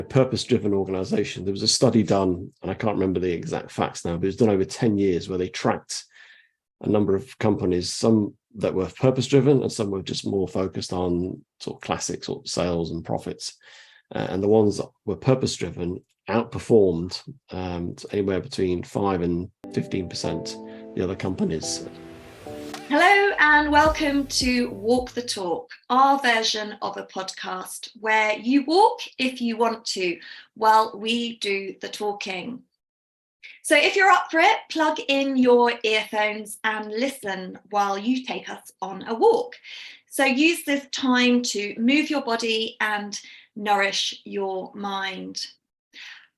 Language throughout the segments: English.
purpose-driven organization. There was a study done, and I can't remember the exact facts now, but it was done over 10 years where they tracked a number of companies, some that were purpose-driven and some were just more focused on sort of classic sort of sales and profits. And the ones that were purpose-driven outperformed anywhere between 5 and 15% the other companies. Hello and welcome to Walk the Talk, our version of a podcast where you walk if you want to, while we do the talking. So if you're up for it, plug in your earphones and listen while you take us on a walk. So use this time to move your body and nourish your mind.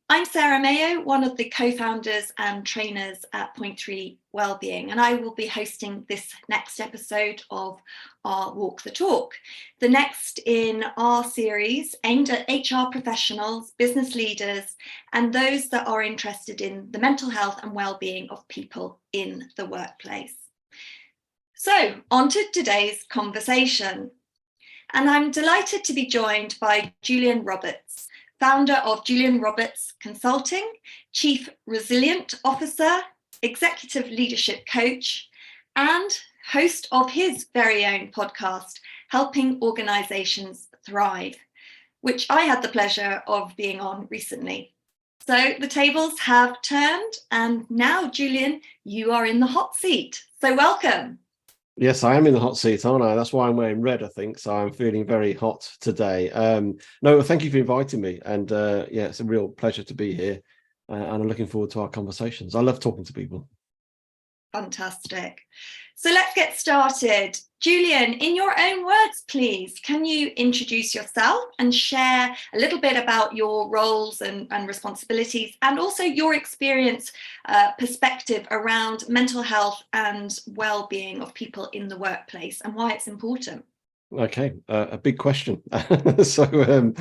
I'm Sarah Mayo, one of the co-founders and trainers at Point 3 Wellbeing, and I will be hosting this next episode of our Walk the Talk, the next in our series aimed at HR professionals, business leaders, and those that are interested in the mental health and well-being of people in the workplace. So, on to today's conversation. And I'm delighted to be joined by Julian Roberts, founder of Julian Roberts Consulting, Chief Resilient Officer, Executive Leadership Coach, and host of his very own podcast, Helping Organizations Thrive, which I had the pleasure of being on recently. So the tables have turned, and now, Julian, you are in the hot seat. So welcome. Yes, I am in the hot seat, aren't I? That's why I'm wearing red, I think. So I'm feeling very hot today. No, thank you for inviting me. And yeah, it's a real pleasure to be here. And I'm looking forward to our conversations. I love talking to people. Fantastic. So let's get started. Julian, in your own words, please, can you introduce yourself and share a little bit about your roles and responsibilities, and also your experience, perspective around mental health and well-being of people in the workplace and why it's important? Okay, a big question. So a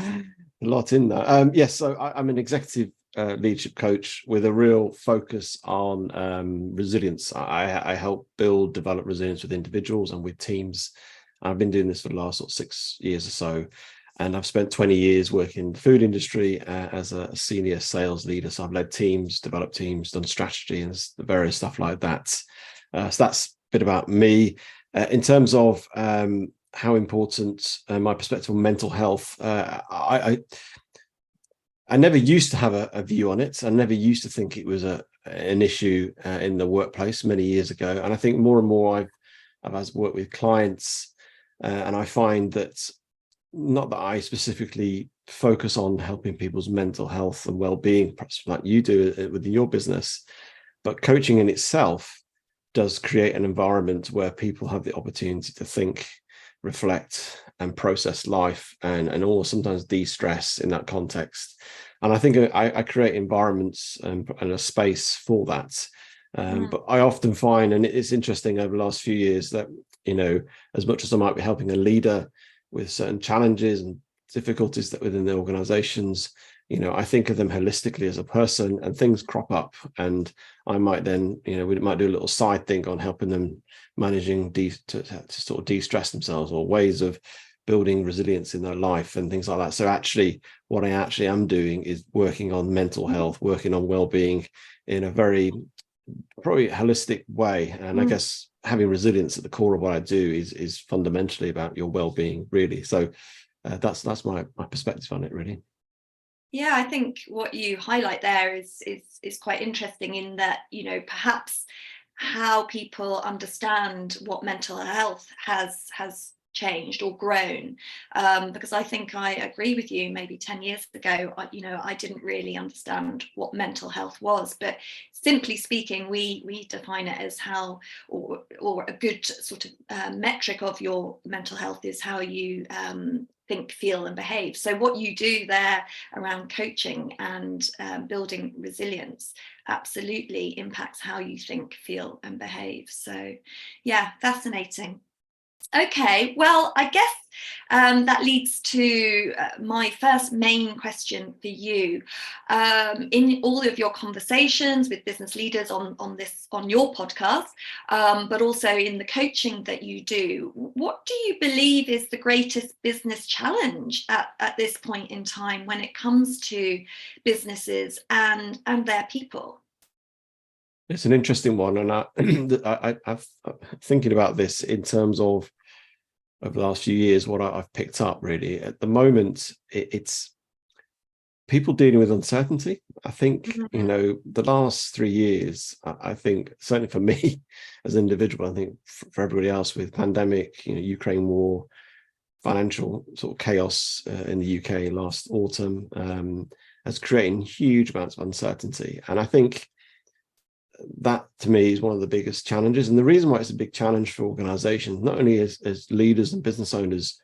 lot in that. Yes, so I'm an executive leadership coach with a real focus on resilience. I help develop resilience with individuals and with teams. I've been doing this for the last 6 years or so, and I've spent 20 years working in the food industry as a senior sales leader. So I've led teams, developed teams, done strategy and the various stuff like that. So that's a bit about me. In terms of how important my perspective on mental health, I never used to have a view on it. I never used to think it was an issue in the workplace many years ago. And I think more and more I've worked with clients, and I find that not that I specifically focus on helping people's mental health and well-being, perhaps like you do within your business, but coaching in itself does create an environment where people have the opportunity to think, reflect and process life and all sometimes de-stress in that context. And I think I create environments and a space for that. But I often find, and it's interesting over the last few years, that, as much as I might be helping a leader with certain challenges and difficulties that within the organizations, I think of them holistically as a person, and things crop up, and I might then, we might do a little side thing on helping them managing to sort of de-stress themselves, or ways of building resilience in their life and things like that. So actually, what I actually am doing is working on mental health, working on well-being in a very probably holistic way. And I guess having resilience at the core of what I do is fundamentally about your well-being, really. So that's my perspective on it, really. Yeah, I think what you highlight there is quite interesting, in that, perhaps how people understand what mental health has changed or grown, because I think I agree with you. Maybe 10 years ago, I didn't really understand what mental health was, but simply speaking, we define it as how, or a good sort of metric of your mental health is how you think, feel and behave. So what you do there around coaching and building resilience absolutely impacts how you think, feel and behave. So yeah, fascinating. Okay, well, I guess That leads to my first main question for you. In all of your conversations with business leaders on your podcast, but also in the coaching that you do, what do you believe is the greatest business challenge at this point in time when it comes to businesses and their people? It's an interesting one, and I've thinking about this in terms of over the last few years. What I've picked up really at the moment, it's people dealing with uncertainty. I think the last 3 years, I think certainly for me as an individual, I think for everybody else, with pandemic, Ukraine war, financial sort of chaos in the UK last autumn, has created huge amounts of uncertainty, and I think that to me is one of the biggest challenges. And the reason why it's a big challenge for organizations, not only as leaders and business owners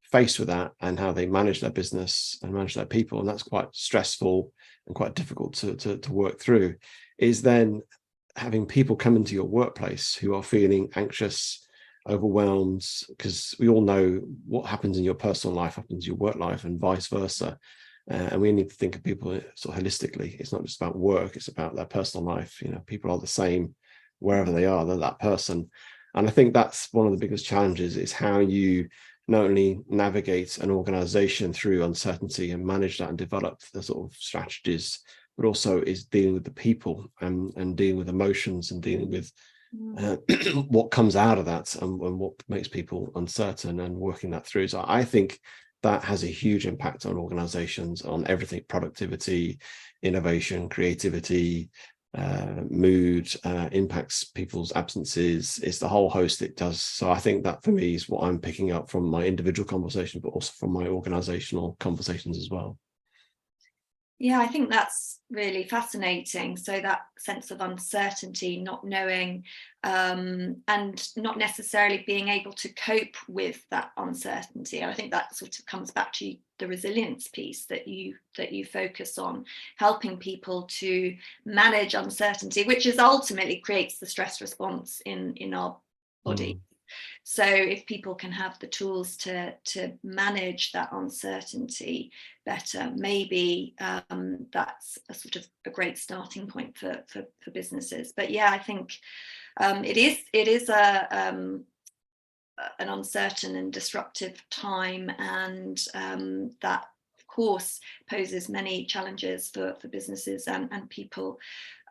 faced with that and how they manage their business and manage their people, and that's quite stressful and quite difficult to work through, is then having people come into your workplace who are feeling anxious, overwhelmed, because we all know what happens in your personal life happens in your work life and vice versa. And we need to think of people sort of holistically. It's not just about work, it's about their personal life. People are the same wherever they are, they're that person. And I think that's one of the biggest challenges, is how you not only navigate an organization through uncertainty and manage that and develop the sort of strategies, but also is dealing with the people and dealing with emotions and dealing with what comes out of that and what makes people uncertain and working that through. So I think that has a huge impact on organizations, on everything: productivity, innovation, creativity, mood, impacts people's absences. It's the whole host it does. So I think that for me is what I'm picking up from my individual conversation, but also from my organizational conversations as well. Yeah, I think that's really fascinating. So that sense of uncertainty, not knowing, and not necessarily being able to cope with that uncertainty. I think that sort of comes back to the resilience piece that you focus on, helping people to manage uncertainty, which is ultimately creates the stress response in our body. So if people can have the tools to manage that uncertainty better, maybe that's a sort of a great starting point for businesses. But yeah, I think it is an uncertain and disruptive time, and that of course poses many challenges for businesses and people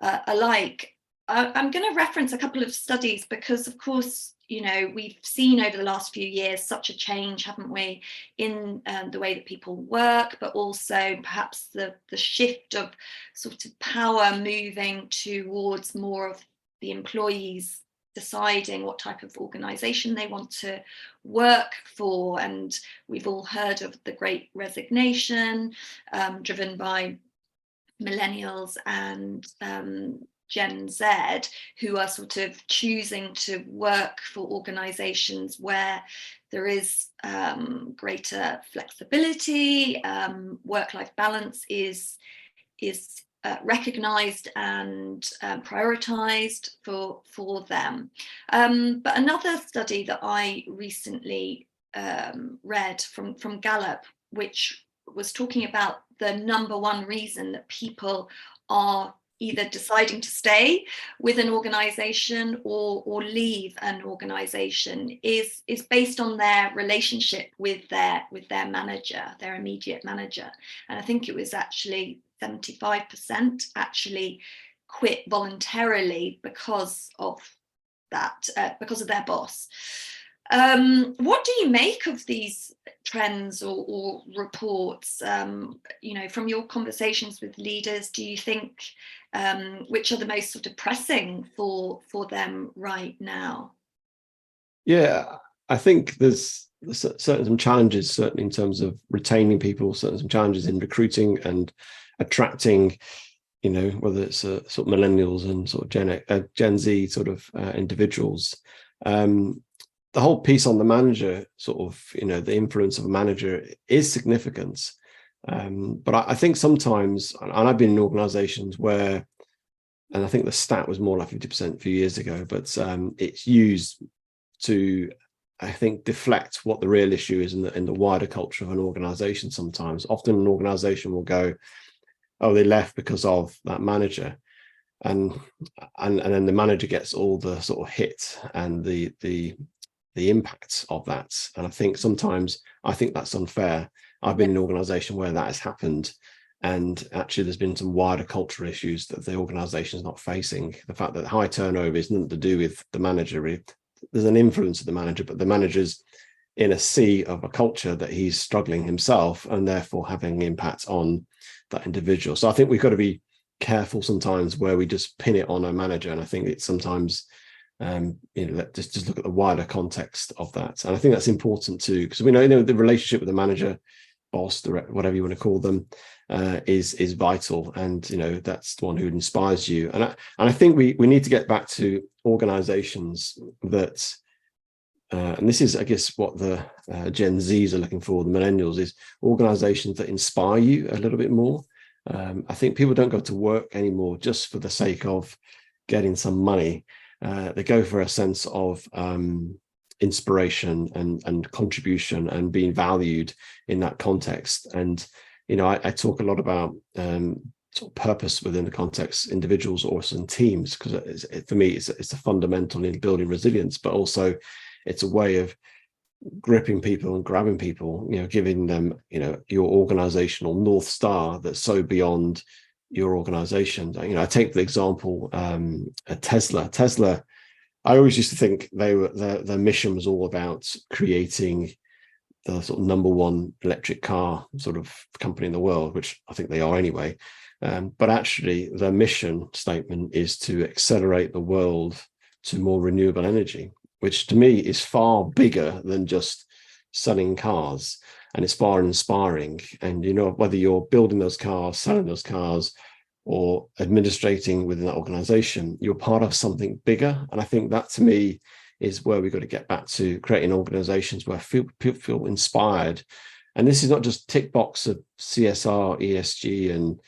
alike. I'm going to reference a couple of studies because, of course, we've seen over the last few years such a change, haven't we, in the way that people work, but also perhaps the shift of sort of power moving towards more of the employees deciding what type of organization they want to work for. And we've all heard of the Great Resignation, driven by millennials and Gen Z, who are sort of choosing to work for organizations where there is greater flexibility, work-life balance is recognized and prioritized for them. But another study that I recently read from Gallup, which was talking about the number one reason that people are either deciding to stay with an organization or leave an organization is based on their relationship with their manager, their immediate manager. And I think it was actually 75% actually quit voluntarily because of that, because of their boss. What do you make of these trends or reports? From your conversations with leaders, do you think which are the most sort of pressing for them right now? Yeah, I think there's certainly some challenges, certainly in terms of retaining people, certainly some challenges in recruiting and attracting, whether it's sort of millennials and sort of Gen Z sort of individuals. The whole piece on the manager, sort of, the influence of a manager is significant. But I think sometimes, and I've been in organizations where, and I think the stat was more like 50% a few years ago, but it's used to I think, deflect what the real issue is in the wider culture of an organization. Sometimes, often an organization will go, oh, they left because of that manager. And then the manager gets all the sort of hit and the impacts of that. And I think sometimes that's unfair. I've been in an organization where that has happened, and actually there's been some wider cultural issues that the organization is not facing. The fact that high turnover is nothing to do with the manager. There's an influence of the manager, but the manager's in a sea of a culture that he's struggling himself, and therefore having an impact on that individual. So I think we've got to be careful sometimes where we just pin it on a manager. And I think it's sometimes, just look at the wider context of that. And I think that's important too, because we know the relationship with the manager, boss, whatever you want to call them, is vital. And that's the one who inspires you. And I think we need to get back to organizations that, and this is, I guess, what the Gen Zs are looking for, the millennials, is organizations that inspire you a little bit more. I think people don't go to work anymore just for the sake of getting some money. They go for a sense of inspiration and contribution and being valued in that context. And I talk a lot about sort of purpose within the context, individuals or some teams, because for me it's a fundamental in building resilience, but also it's a way of gripping people and grabbing people, giving them, your organizational North Star that's so beyond your organization. I take the example, Tesla. I always used to think their mission was all about creating the sort of number one electric car sort of company in the world, which I think they are anyway. But actually their mission statement is to accelerate the world to more renewable energy, which to me is far bigger than just selling cars, and it's far inspiring. And whether you're building those cars, selling those cars, or administrating within that organization, you're part of something bigger. And I think that to me is where we've got to get back to, creating organizations where people feel inspired. And this is not just tick box of CSR, ESG, and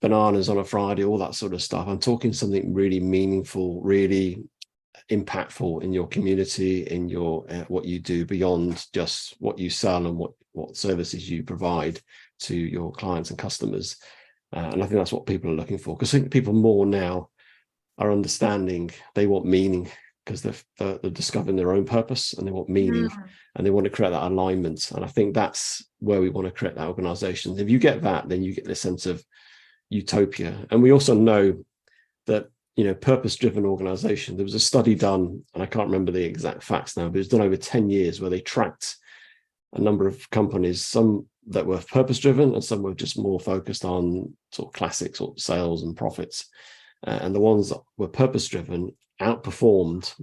bananas on a Friday, all that sort of stuff. I'm talking something really meaningful, really impactful in your community, in your what you do beyond just what you sell and what services you provide to your clients and customers. And I think that's what people are looking for, because I think people more now are understanding they want meaning, because they're discovering their own purpose, and they want meaning, and they want to create that alignment. And I think that's where we want to create that organization. If you get that, then you get this sense of utopia. And we also know that purpose-driven organization, there was a study done, and I can't remember the exact facts now, but it was done over 10 years, where they tracked a number of companies, some that were purpose-driven and some were just more focused on sort of classic sort of sales and profits. And the ones that were purpose-driven outperformed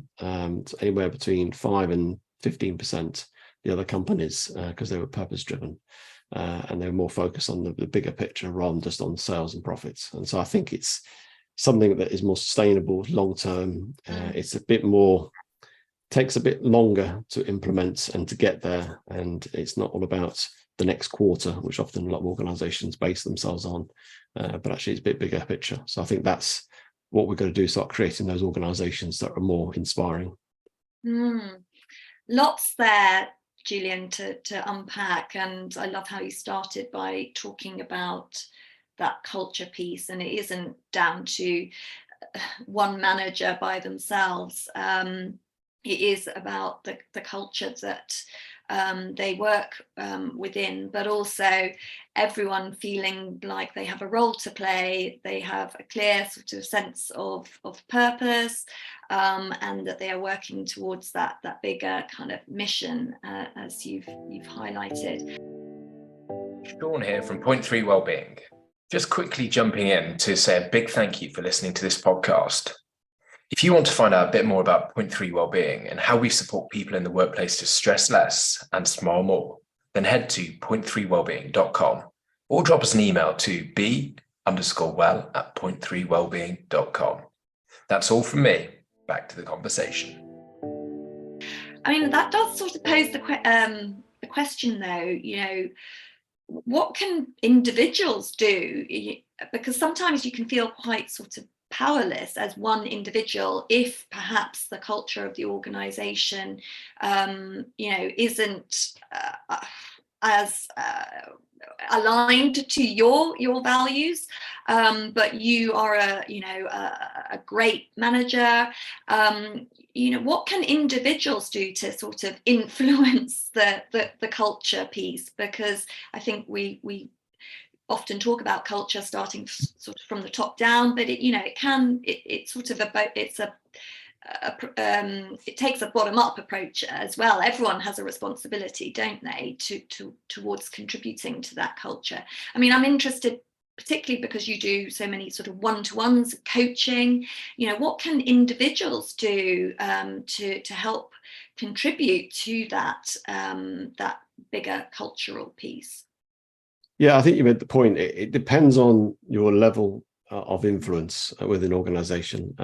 anywhere between 5 and 15% the other companies, because they were purpose-driven. And they were more focused on the bigger picture rather than just on sales and profits. And so I think it's something that is more sustainable, long-term. It's a bit more, takes a bit longer to implement and to get there. And it's not all about the next quarter, which often a lot of organizations base themselves on, but actually it's a bit bigger picture. So I think that's what we're going to do, start creating those organizations that are more inspiring. Lots there, Julian, to unpack. And I love how you started by talking about that culture piece, and it isn't down to one manager by themselves. It is about the culture that they work within, but also everyone feeling like they have a role to play, they have a clear sort of sense of purpose, and that they are working towards that bigger kind of mission, as you've highlighted. Sean here from Point 3 Wellbeing. Just quickly jumping in to say a big thank you for listening to this podcast. If you want to find out a bit more about Point 3 Wellbeing and how we support people in the workplace to stress less and smile more, then head to point3wellbeing.com or drop us an email to b_well@point3wellbeing.com. That's all from me. Back to the conversation. I mean, that does sort of pose the question, though, what can individuals do? Because sometimes you can feel quite sort of powerless as one individual if perhaps the culture of the organization isn't as aligned to your values, but you are a great manager. What can individuals do to sort of influence the culture piece? Because I think we often talk about culture starting sort of from the top down, but it takes a bottom-up approach as well. Everyone has a responsibility, don't they, towards contributing to that culture. I mean, I'm interested, particularly because you do so many sort of one-to-ones, coaching. What can individuals do to help contribute to that bigger cultural piece? Yeah, I think you made the point. It depends on your level of influence within an organization.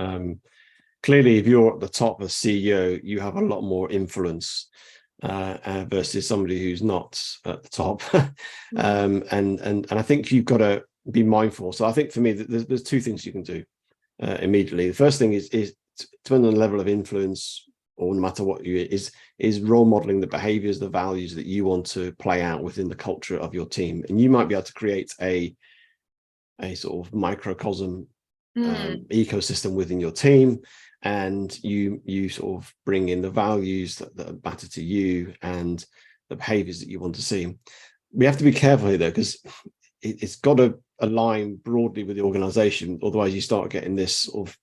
Clearly, if you're at the top as CEO, you have a lot more influence versus somebody who's not at the top. And I think you've got to be mindful. So I think for me, there's two things you can do immediately. The first thing is depending on the level of influence, or no matter what is role modeling the behaviors, the values that you want to play out within the culture of your team. And you might be able to create a sort of microcosm ecosystem within your team, and you sort of bring in the values that matter to you and the behaviors that you want to see. We have to be careful here, though, because it's got to align broadly with the organization. Otherwise, you start getting this sort of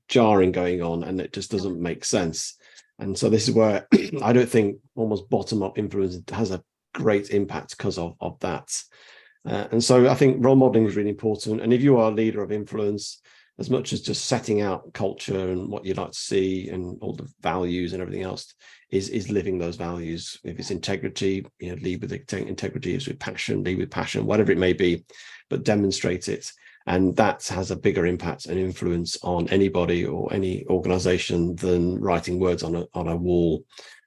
jarring going on, and it just doesn't make sense. And so this is where I don't think almost bottom-up influence has a great impact because of that. And so I think role modeling is really important. And if you are a leader of influence, as much as just setting out culture and what you'd like to see and all the values and everything else, is living those values. If it's integrity, lead with integrity. If it's with passion, lead with passion, whatever it may be, but demonstrate it. And that has a bigger impact and influence on anybody or any organization than writing words on a wall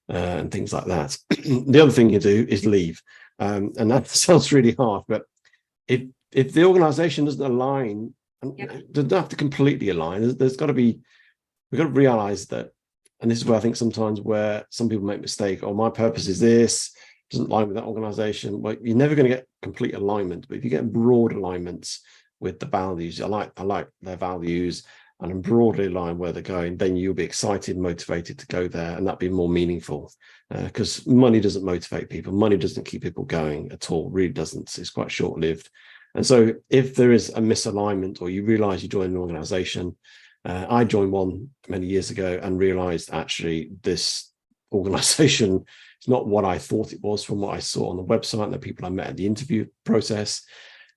and things like that. The other thing you do is leave. And that sounds really hard, but if the organization doesn't align, it doesn't have to completely align. We've got to realize that, and this is where I think sometimes where some people make mistake, my purpose is this, doesn't align with that organization. Well, you're never going to get complete alignment, but if you get broad alignments with the values, I like their values, and I'm broadly aligned where they're going, then you'll be excited, motivated to go there, and that'd be more meaningful. Because money doesn't motivate people. Money doesn't keep people going at all. Really doesn't. It's quite short-lived. And so if there is a misalignment, or you realize you join an organization, I joined one many years ago and realized actually this organization is not what I thought it was from what I saw on the website and the people I met at the interview process.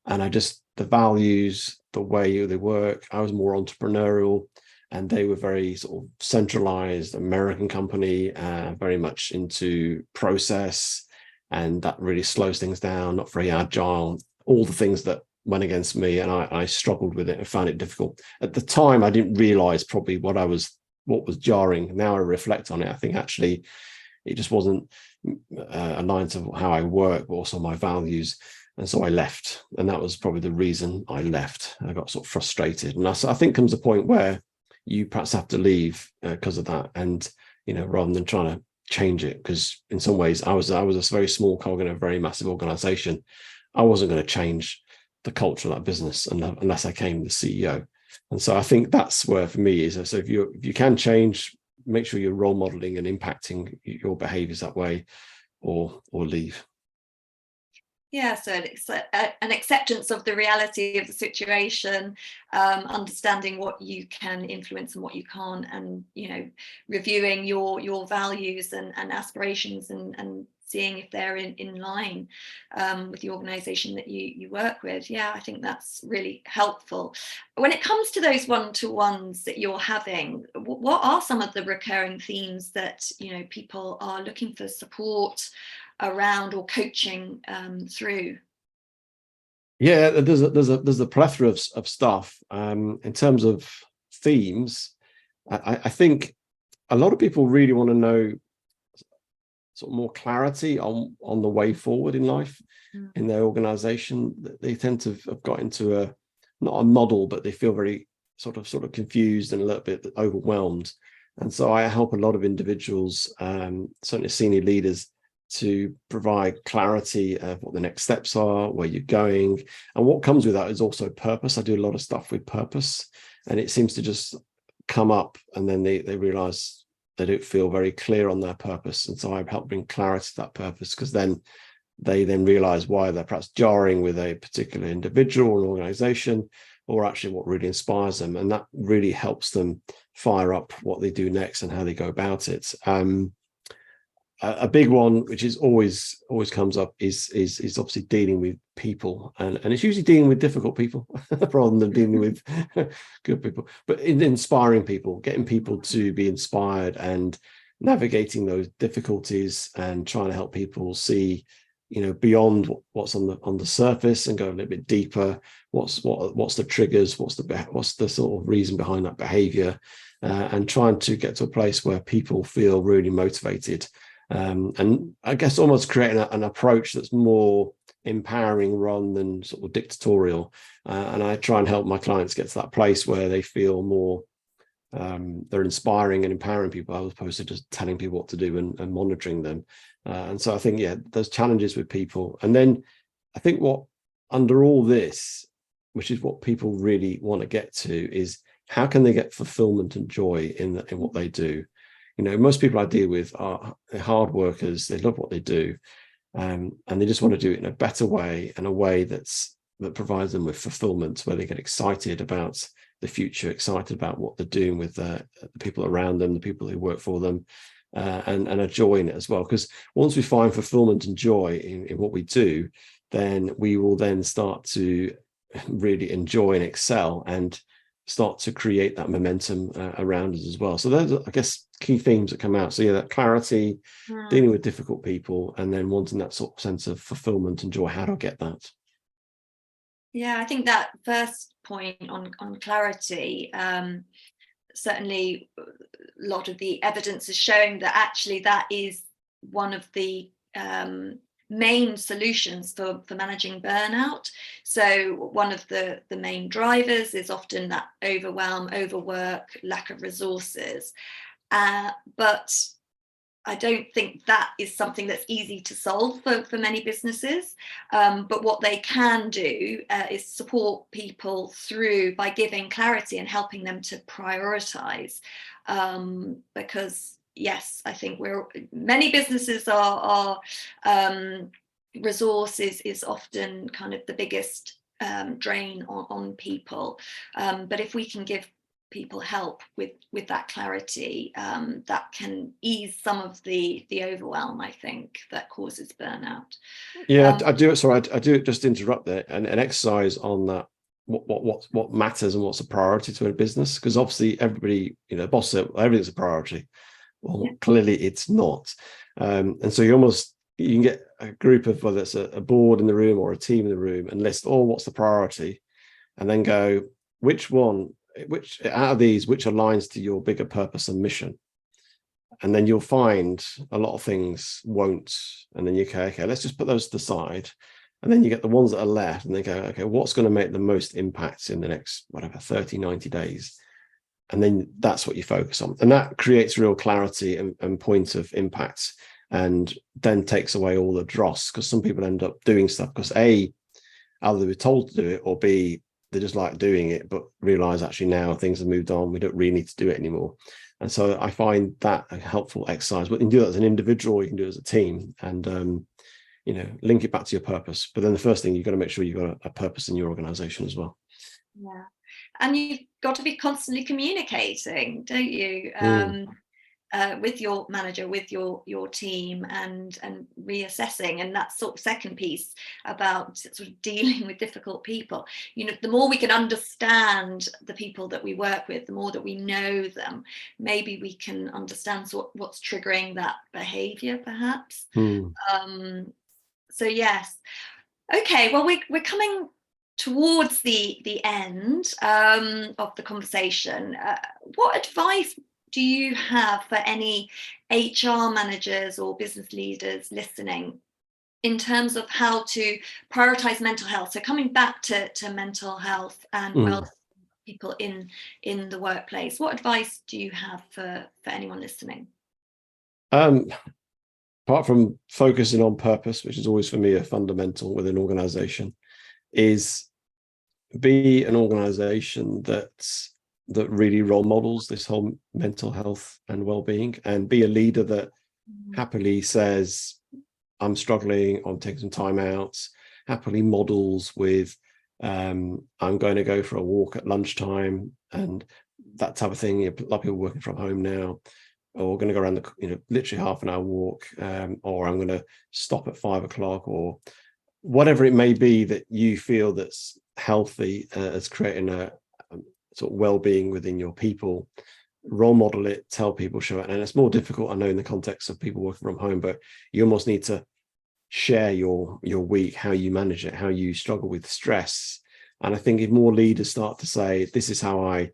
And the values, the way they work, I was more entrepreneurial, and they were very sort of centralized American company, very much into process, and that really slows things down, not very agile, all the things that went against me, and I struggled with it and found it difficult. At the time, I didn't realize probably what was jarring. Now I reflect on it, I think actually it just wasn't aligned to how I work, but also my values. And so I left, and that was probably the reason I left. I got sort of frustrated, and I think comes a point where you perhaps have to leave because of that, and rather than trying to change it, because in some ways I was a very small cog in a very massive organization. I wasn't going to change the culture of that business unless I became the CEO. And so I think that's where for me is, so if you can change, make sure you're role modeling and impacting your behaviors that way, or leave. Yeah, so it's an acceptance of the reality of the situation, understanding what you can influence and what you can't, and reviewing your values and aspirations, and seeing if they're in line with the organization that you work with. Yeah, I think that's really helpful. When it comes to those one-to-ones that you're having, what are some of the recurring themes that people are looking for support around or coaching through? Yeah, there's a plethora of stuff. In terms of themes, I think a lot of people really want to know sort of more clarity on the way forward in life, in their organization. They tend to have got into not a model, but they feel very sort of confused and a little bit overwhelmed. And so I help a lot of individuals, certainly senior leaders, to provide clarity of what the next steps are, where you're going. And what comes with that is also purpose. I do a lot of stuff with purpose, and it seems to just come up, and then they realize they don't feel very clear on their purpose. And so I help bring clarity to that purpose, because then they realize why they're perhaps jarring with a particular individual or organization, or actually what really inspires them. And that really helps them fire up what they do next and how they go about it. A big one, which is always comes up, is obviously dealing with people, and it's usually dealing with difficult people rather than dealing with good people. But in inspiring people, getting people to be inspired, and navigating those difficulties, and trying to help people see, beyond what's on the surface, and go a little bit deeper. What's the triggers? What's the sort of reason behind that behavior, and trying to get to a place where people feel really motivated. And I guess almost creating an approach that's more empowering rather than sort of dictatorial. And I try and help my clients get to that place where they feel more they're inspiring and empowering people, as opposed to just telling people what to do and monitoring them. And so I think, there's challenges with people. And then I think what under all this, which is what people really want to get to, is how can they get fulfillment and joy in what they do. Most people I deal with are hard workers. They love what they do, and they just want to do it in a better way, and a way that provides them with fulfillment, where they get excited about the future, excited about what they're doing with the people around them, the people who work for them, and a joy in it as well. Because once we find fulfillment and joy in what we do, then we will then start to really enjoy and excel, and start to create that momentum around us as well. So those are, I guess, key themes that come out. So that clarity, dealing with difficult people, and then wanting that sort of sense of fulfillment and joy. How do I get that? Yeah, I think that first point on clarity, certainly a lot of the evidence is showing that actually that is one of the main solutions for managing burnout. So one of the main drivers is often that overwhelm, overwork, lack of resources. But I don't think that is something that's easy to solve for many businesses. But what they can do is support people through by giving clarity and helping them to prioritize. Because yes, I think many businesses are resources is often kind of the biggest drain on people. But if we can give people help with that clarity, that can ease some of the overwhelm, I think, that causes burnout. I do it. Sorry, I do it. Just to interrupt there, and an exercise on that. What matters and what's a priority to a business? Because obviously everybody, the boss said everything's a priority. Well, clearly it's not. And so you can get a group of, whether it's a board in the room or a team in the room, and list, what's the priority, and then go, which out of these, which aligns to your bigger purpose and mission. And then you'll find a lot of things won't. And then you go, okay, let's just put those to the side. And then you get the ones that are left, and they go, okay, what's going to make the most impact in the next, 30, 90 days? And then that's what you focus on. And that creates real clarity and point of impact, and then takes away all the dross, because some people end up doing stuff because A, either they were told to do it, or B, they just like doing it, but realize actually now things have moved on. We don't really need to do it anymore. And so I find that a helpful exercise. But you can do that as an individual, you can do it as a team, and link it back to your purpose. But then the first thing, you've got to make sure you've got a purpose in your organization as well. Yeah. And you've got to be constantly communicating, don't you? With your manager, with your team, and reassessing. And that sort of second piece about sort of dealing with difficult people. The more we can understand the people that we work with, the more that we know them, maybe we can understand what's triggering that behavior, perhaps. So yes. Okay, well, we're coming towards the end of the conversation. What advice do you have for any HR managers or business leaders listening in terms of how to prioritize mental health? So coming back to mental health and well-being people in the workplace. What advice do you have for anyone listening? Apart from focusing on purpose, which is always for me a fundamental with an organization, is be an organization that really role models this whole mental health and well-being, and be a leader that happily says, I'm struggling, I'm taking some time out, happily models with, I'm going to go for a walk at lunchtime and that type of thing. A lot of people working from home now, or we're going to go around the, literally half an hour walk, or I'm going to stop at 5 o'clock, or whatever it may be that you feel that's healthy, as creating a sort of well-being within your people. Role model it, tell people, show it. And it's more difficult, I know, in the context of people working from home, but you almost need to share your week, how you manage it, how you struggle with stress. And I think if more leaders start to say, this is how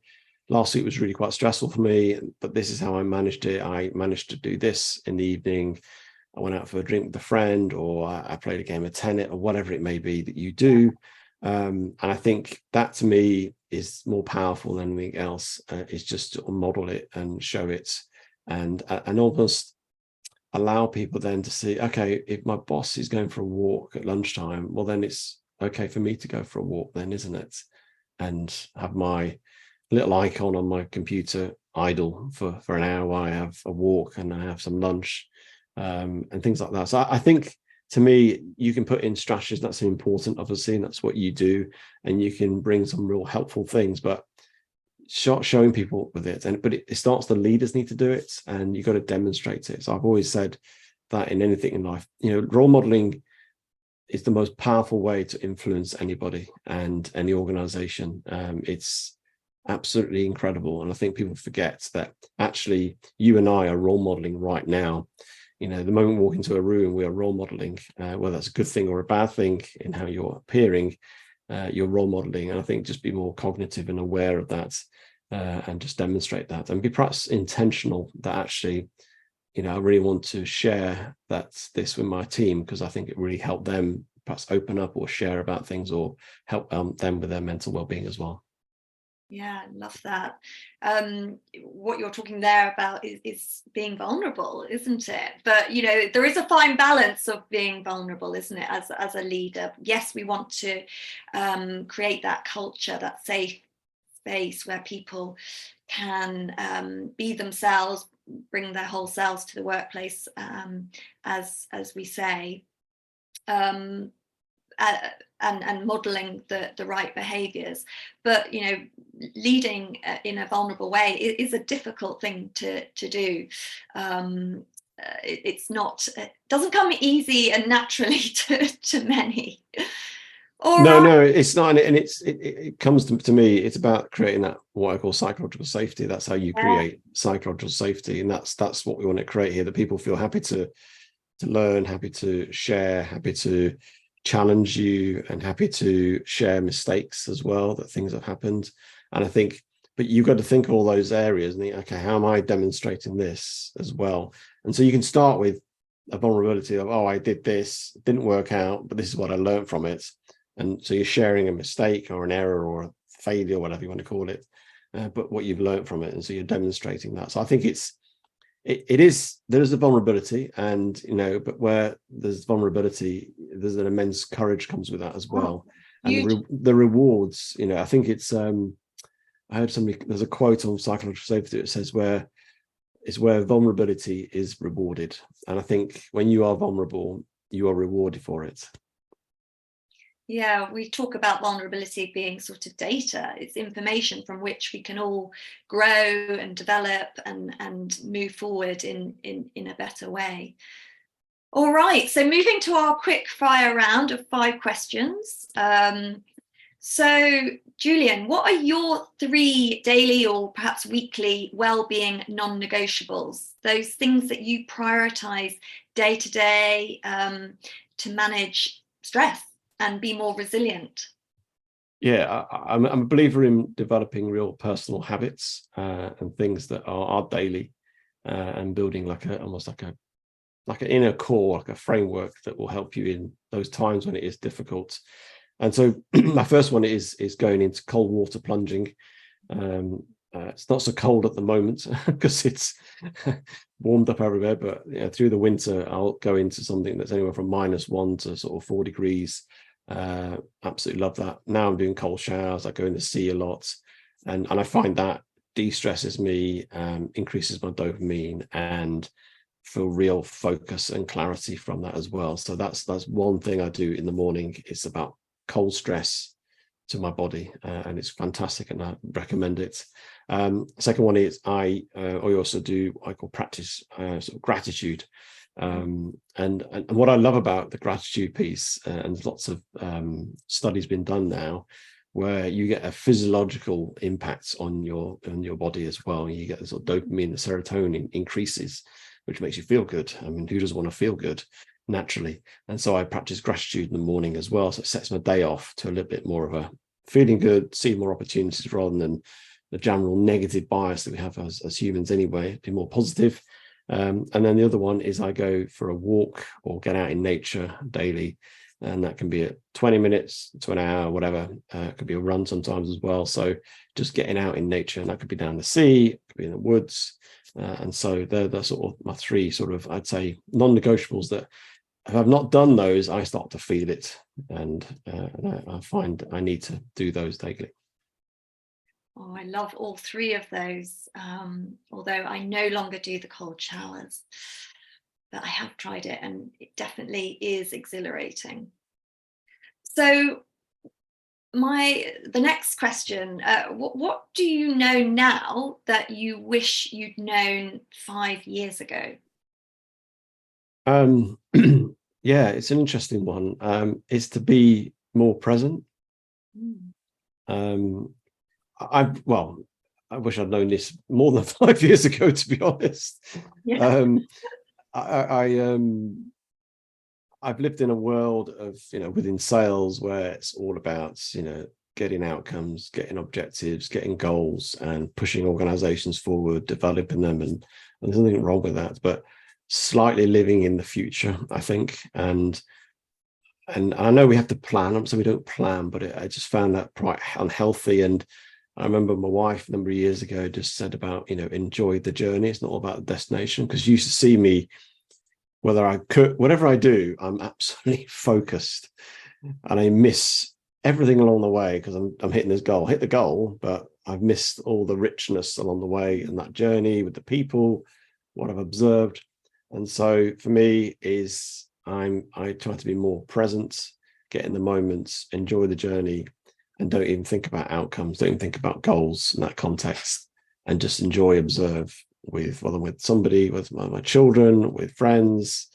last week was really quite stressful for me, but this is how I managed it. I managed to do this in the evening. I went out for a drink with a friend, or I played a game of tennis, or whatever it may be that you do. And I think that to me is more powerful than anything else. Is just to model it and show it, and almost allow people then to see, okay, if my boss is going for a walk at lunchtime, well, then it's okay for me to go for a walk then, isn't it? And have my little icon on my computer idle for an hour while I have a walk and I have some lunch, and things like that. So I think, to me, you can put in strategies, that's important, obviously, and that's what you do, and you can bring some real helpful things, but showing people with it. But it starts, the leaders need to do it, and you've got to demonstrate it. So I've always said that in anything in life, role modeling is the most powerful way to influence anybody and any organization. It's absolutely incredible. And I think people forget that actually you and I are role modeling right now. The moment we walk into a room, we are role modeling, whether that's a good thing or a bad thing in how you're appearing, you're role modeling. And I think just be more cognitive and aware of that, and just demonstrate that, and be perhaps intentional that actually, I really want to share this with my team, because I think it really helped them perhaps open up or share about things, or help them with their mental well-being as well. Yeah, I love that. What you're talking there about is being vulnerable, isn't it? But there is a fine balance of being vulnerable, isn't it, as a leader? Yes, we want to create that culture, that safe space where people can be themselves, bring their whole selves to the workplace, as we say. And modeling the right behaviors, but leading in a vulnerable way is a difficult thing to do. It doesn't come easy and naturally to many. No, it's not, and it comes to me. It's about creating that, what I call psychological safety. That's how you create psychological safety, and that's what we want to create here. That people feel happy to learn, happy to share, happy to challenge you, and happy to share mistakes as well, that things have happened. And I think, but you've got to think all those areas and think, okay, how am I demonstrating this as well? And so you can start with a vulnerability of, I did this, it didn't work out, but this is what I learned from it. And so you're sharing a mistake or an error or a failure, whatever you want to call it, but what you've learned from it. And so you're demonstrating that. So I think there is a vulnerability, and but where there's vulnerability, there's an immense courage comes with that as well. And the rewards, I think it's I heard there's a quote on psychological safety that says where vulnerability is rewarded. And I think when you are vulnerable, you are rewarded for it. Yeah, we talk about vulnerability being sort of data. It's information from which we can all grow and develop and move forward in a better way. All right, so moving to our quick fire round of 5 questions. So Julian, what are your 3 daily or perhaps weekly well-being non-negotiables? Those things that you prioritize day to day to manage stress and be more resilient? Yeah, I'm a believer in developing real personal habits, and things that are daily, and building almost like an inner core, like a framework that will help you in those times when it is difficult. And so my first one is going into cold water plunging. It's not so cold at the moment because it's warmed up everywhere, but through the winter I'll go into something that's anywhere from -1 to sort of 4 degrees. Absolutely love that. Now I'm doing cold showers. I go in the sea a lot, and I find that de-stresses me, increases my dopamine, and feel real focus and clarity from that as well. So that's one thing I do in the morning. It's about cold stress to my body, and it's fantastic, and I recommend it. Second one is I also do, I call practice sort of gratitude, and what I love about the gratitude piece, and lots of studies been done now, where you get a physiological impact on your body as well. You get the sort of dopamine, the serotonin increases, which makes you feel good. I mean, who doesn't want to feel good naturally? And so I practice gratitude in the morning as well. So it sets my day off to a little bit more of a feeling good, see more opportunities rather than the general negative bias that we have as humans anyway, be more positive. And then the other one is I go for a walk or get out in nature daily. And that can be at 20 minutes to an hour, whatever. It could be a run sometimes as well. So just getting out in nature, and that could be down the sea, it could be in the woods. And so they're sort of my three sort of, I'd say, non-negotiables that if I've not done those, I start to feel it. And I find I need to do those daily. Oh, I love all three of those, although I no longer do the cold showers, but I have tried it and it definitely is exhilarating. So the next question, what do you know now that you wish you'd known 5 years ago? Yeah, it's an interesting one. Is to be more present. I wish I'd known this more than 5 years ago, to be honest. Yeah. I've lived in a world of, within sales where it's all about, getting outcomes, getting objectives, getting goals, and pushing organizations forward, developing them. And there's nothing wrong with that, but slightly living in the future, I think. And I know we have to plan, so we don't plan, but I just found that quite unhealthy. And I remember my wife a number of years ago just said about, enjoy the journey. It's not all about the destination, because you used to see me, whatever I do, I'm absolutely focused, and I miss everything along the way because I'm hitting this goal. Hit the goal, but I've missed all the richness along the way and that journey with the people, what I've observed. And so for me is I try to be more present, get in the moments, enjoy the journey, and don't even think about outcomes, don't even think about goals in that context, and just enjoy, observe whether with somebody, with my children, with friends,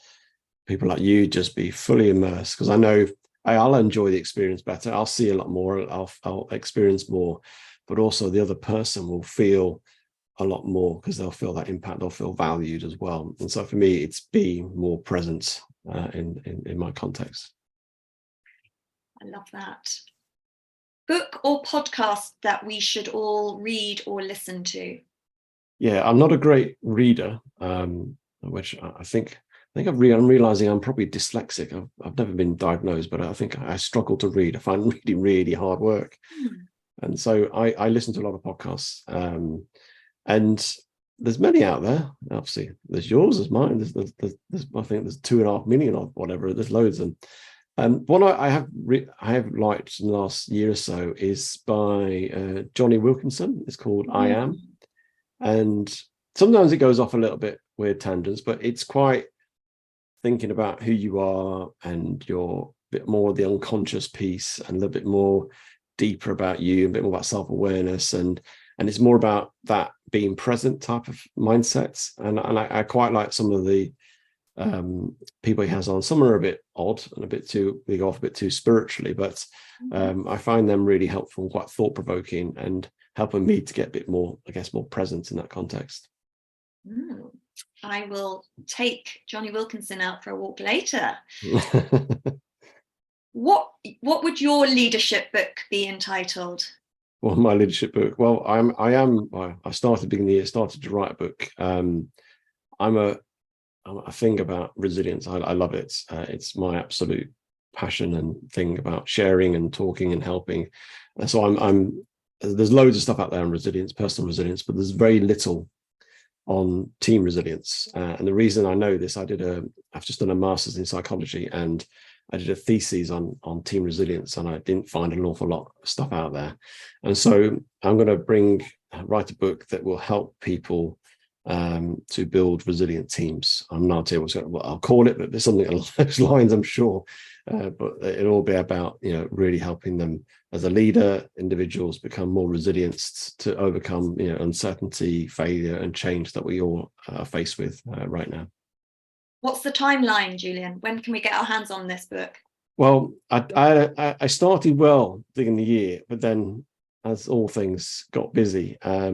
people like you, just be fully immersed, because I know I'll enjoy the experience better. I'll see a lot more, I'll experience more, but also the other person will feel a lot more because they'll feel that impact, they'll feel valued as well. And so for me, it's being more present in my context. I love that. Book or podcast that we should all read or listen to? Yeah, I'm not a great reader, which I think I'm realizing I'm probably dyslexic. I've never been diagnosed, but I think I struggle to read. I find reading really hard work. And so I listen to a lot of podcasts, and there's many out there. Obviously, there's yours, there's mine. There's I think there's 2.5 million or whatever. There's loads of them. One I have liked in the last year or so is by Johnny Wilkinson. It's called I Am. And sometimes it goes off a little bit weird tangents, but it's quite thinking about who you are and your bit more of the unconscious piece, and a little bit more deeper about you, a bit more about self-awareness, and it's more about that being present type of mindsets. And I quite like some of the people he has on. Some are a bit odd and they go off a bit too spiritually, but I find them really helpful and quite thought-provoking, and helping me to get a bit more, I guess, more present in that context. I will take Johnny Wilkinson out for a walk later. What would your leadership book be entitled? Well, my leadership book. Well, I started beginning of the year, started to write a book. I'm a thing about resilience. I love it. It's my absolute passion and thing about sharing and talking and helping. And so I'm there's loads of stuff out there on resilience, personal resilience, but there's very little on team resilience. And the reason I know this, I've just done a master's in psychology, and I did a thesis on team resilience, and I didn't find an awful lot of stuff out there. And so I'm going to write a book that will help people to build resilient teams. I'm not sure what I'll call it, but there's something along those lines, I'm sure. But it'll all be about, really helping them as a leader, individuals become more resilient to overcome, uncertainty, failure, and change that we all are faced with right now. What's the timeline, Julian? When can we get our hands on this book? Well, I started well digging the year, but then, as all things, got busy. I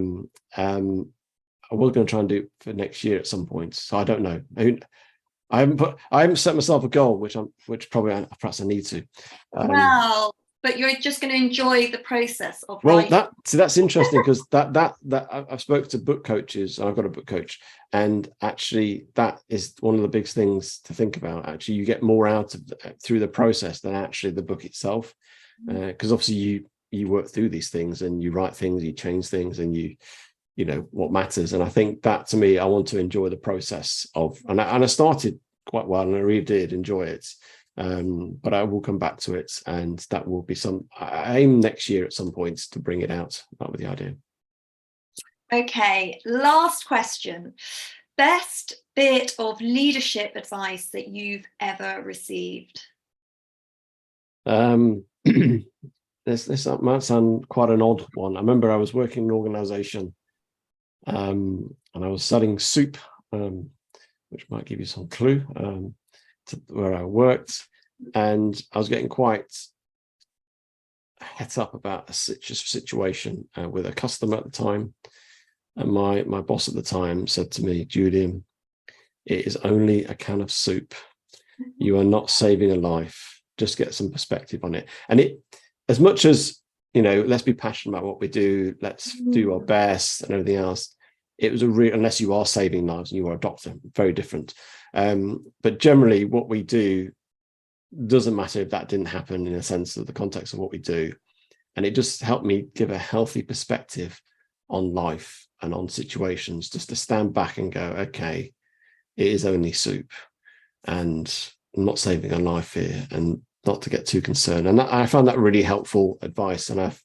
was going to try and do it for next year at some point, so I don't know. I haven't set myself a goal, which probably perhaps I need to. Well, but you're just going to enjoy the process of well, writing. that's interesting, because that I've spoken to book coaches. I've got a book coach, and actually that is one of the big things to think about. Actually, you get more out of through the process than actually the book itself, because obviously you work through these things, and you write things, you change things, and you know what matters. And I think that, to me, I want to enjoy the process of, and I started quite well, and I really did enjoy it. But I will come back to it, and that will be I aim next year at some point to bring it out. That was the idea. Okay, last question. Best bit of leadership advice that you've ever received? This might sound quite an odd one. I remember I was working in an organization, and I was selling soup, which might give you some clue to where I worked, and I was getting quite het up about a situation with a customer at the time, and my boss at the time said to me, "Julian, it is only a can of soup. You are not saving a life. Just get some perspective on it." And it, as much as, let's be passionate about what we do, let's do our best and everything else, it was unless you are saving lives and you are a doctor, very different. But generally what we do doesn't matter if that didn't happen, in a sense of the context of what we do. And it just helped me give a healthy perspective on life and on situations, just to stand back and go, okay, it is only soup, and I'm not saving a life here, and not to get too concerned. And I found that really helpful advice, and I've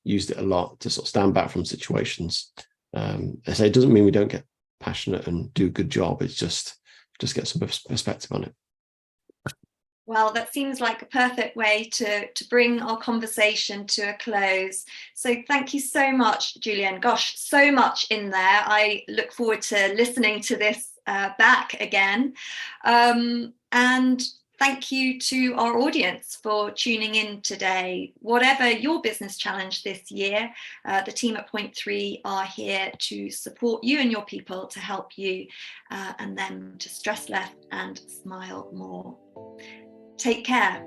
used it a lot to sort of stand back from situations. I say it doesn't mean we don't get passionate and do a good job. It's just get some perspective on it. Well, that seems like a perfect way to bring our conversation to a close. So thank you so much, Julian. Gosh, so much in there. I look forward to listening to this back again. And thank you to our audience for tuning in today. Whatever your business challenge this year, the team at Point 3 are here to support you and your people, to help you and them to stress less and smile more. Take care.